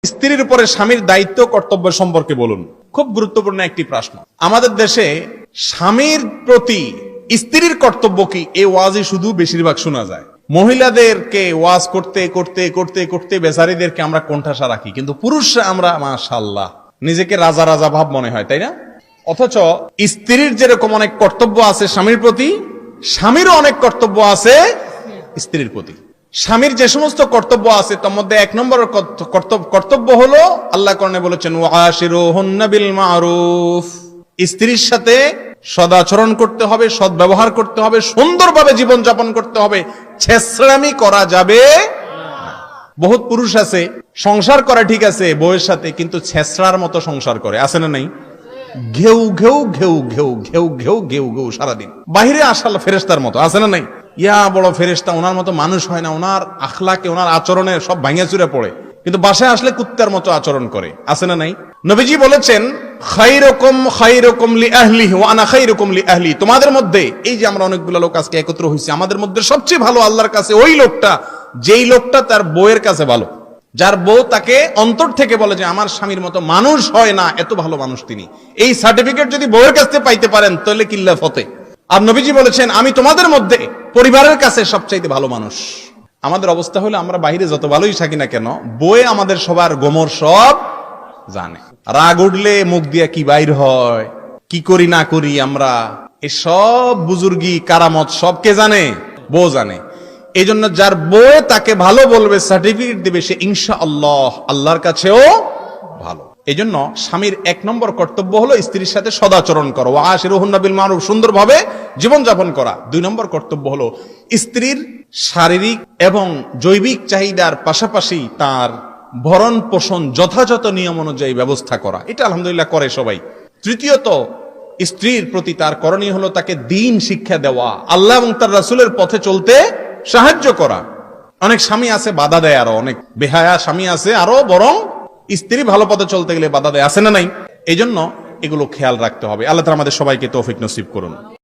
স্ত্রীর উপরে স্বামীর দায়িত্ব কর্তব্য সম্পর্কে বলুন। খুব গুরুত্বপূর্ণ একটি প্রশ্ন। আমাদের দেশে স্বামীর প্রতি স্ত্রীর কর্তব্য কি, এই ওয়াজই শুধু বেশিরভাগ শোনা যায়। মহিলাদেরকে ওয়াজ করতে করতে করতে করতে বেচারীদেরকে আমরা কোণঠাসা রাখি, কিন্তু পুরুষরা আমরা মাশাআল্লাহ নিজেকে রাজা রাজা ভাব মনে হয়, তাই না? অথচ স্ত্রীর যেরকম অনেক কর্তব্য আছে স্বামীর প্রতি, স্বামীরও অনেক কর্তব্য আছে স্ত্রীর প্রতি। স্বামীর যে সমস্ত কর্তব্য আছে তার মধ্যে এক নম্বর কর্তব্য হলো আল্লাহ কোরআনে বলেছেন ওয়াশিরুহুন্না বিল মারুফ, স্ত্রীর সাথে সদাচরণ করতে হবে, সৎ ব্যবহার করতে হবে, সুন্দরভাবে জীবন যাপন করতে হবে, ছেঁচড়ামি করা যাবে না। বহুত পুরুষ আছে সংসার করে ঠিক আছে বউয়ের সাথে, কিন্তু ছেঁচড়ার মতো সংসার করে, আছে না নাই? ঘেউ ঘেউ ঘেউ ঘেউ ঘেউ ঘেউ ঘেউ ঘেউ সারাদিন, বাহিরে আসাল ফেরেশতার মতো, আছে না নাই? ইয়া বড় ফেরেশতা, ওনার মতো মানুষ হয় না, ওনার আখলাকে ওনার আচরণে সব ভাঙিয়া চুরে পড়ে, কিন্তু বাসায় আসলে কুত্তার মতো আচরণ করে, আছে না নাই? নবীজি বলেছেন খায়রুকুম খায়রুকুম লিআহলিহি ওয়া আনা খায়রুকুম লিআহলি, তোমাদের মধ্যে এই যে আমরা অনেকগুলো লোক আজকে একত্র হইছি, আমাদের মধ্যে সবচেয়ে ভালো আল্লাহর কাছে ওই লোকটা যেই লোকটা তার বউয়ের কাছে ভালো, যার বউ তাকে অন্তর থেকে বলে যে আমার স্বামীর মতো মানুষ হয় না, এত ভালো মানুষ তিনি। এই সার্টিফিকেট যদি বউয়ের কাছ থেকে পাইতে পারেন তাহলে কিল্লা ফতে। আর নবীজি বলেছেন আমি তোমাদের মধ্যে পরিবারের কাছে সবচাইতে ভালো মানুষ। আমাদের অবস্থা হলো আমরা বাইরে যত ভালোই থাকি না কেন, বউয়ে আমাদের সবার গোমর সব জানে। রাগ উঠলে মুখ দিয়া কি বাইর হয়, কি করি না করি আমরা, এই সব বুজুর্গি কারামত সব কে জানে? বউ জানে। এই জন্য যার বউ তাকে ভালো বলবে, সার্টিফিকেট দিবে, সে ইনশাআল্লাহ আল্লাহর কাছেও ভালো। এই জন্য স্বামীর এক নম্বর কর্তব্য হলো স্ত্রীর সাথে সদাচরণ করো, ওয়াশিরুহুন্না বিল মারুফ, সুন্দরভাবে জীবন যাপন করা। দুই নম্বর কর্তব্য হলো স্ত্রীর শারীরিক এবং জৈবিক চাহিদার পাশাপাশি তার ভরণ পোষণ যথাযথ নিয়ম অনুযায়ী ব্যবস্থা করা। এটা আলহামদুলিল্লাহ করে সবাই। তৃতীয়ত স্ত্রীর প্রতি তার করণীয় হলো তাকে দ্বীন শিক্ষা দেওয়া, আল্লাহ এবং তার রাসূলের পথে চলতে সাহায্য করা। অনেক স্বামী আছে বাধা দেয়, আরো অনেক বেহায়া স্বামী আছে আরো বরং স্ত্রী ভালো পথে চলতে গেলে বাধা দেয়, আছে না নাই? এই জন্য এগুলো খেয়াল রাখতে হবে। আল্লাহ তাআলা আমাদের সবাইকে তৌফিক নসিব করুন।